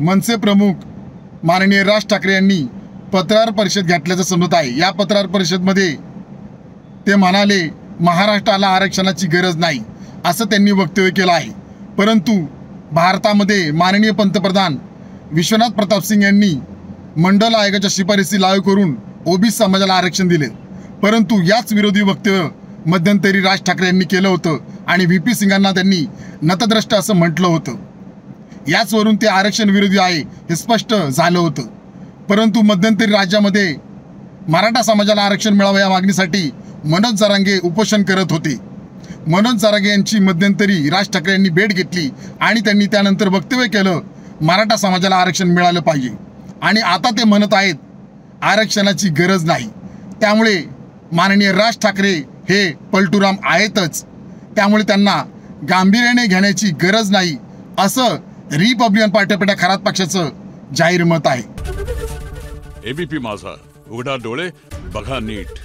मनसे प्रमुख माननीय राज ठाकरे यांनी पत्रकार परिषद घेतल्याचं समजत आहे। या पत्रकार परिषदेमध्ये ते म्हणाले महाराष्ट्राला आरक्षणाची गरज नाही असं त्यांनी वक्तव्य केलं आहे। परंतु भारतामध्ये माननीय पंतप्रधान विश्वनाथ प्रताप सिंग यांनी मंडल आयोगाच्या शिफारसी लागू करून ओबीसी समाजाला आरक्षण दिले। परंतु याच विरोधी वक्तव्य मध्यंतरी राज ठाकरे यांनी केलं होतं आणि व्हीपी सिंगांना त्यांनी नतद्रष्ट असं म्हटलं होतं। याचवरून ते आरक्षण विरोधी आहे हे स्पष्ट झालं होतं। परंतु मध्यंतरी राज्यामध्ये मराठा समाजाला आरक्षण मिळावं या मागणीसाठी मनोज जरांगे उपोषण करत होते। मनोज जरांगे यांची मध्यंतरी राज ठाकरे यांनी भेट घेतली आणि त्यांनी त्यानंतर वक्तव्य केलं मराठा समाजाला आरक्षण मिळालं पाहिजे आणि आता ते म्हणत आहेत आरक्षणाची गरज नाही। त्यामुळे माननीय राज ठाकरे हे पलटूराम आहेतच, त्यामुळे त्यांना गांभीर्याने घेण्याची गरज नाही असं रिपब्लिकन पार्टी पेटा खरात पक्षाचं जाहीर मत आहे। एबीपी माझा, उघडा डोळे बघा नीट।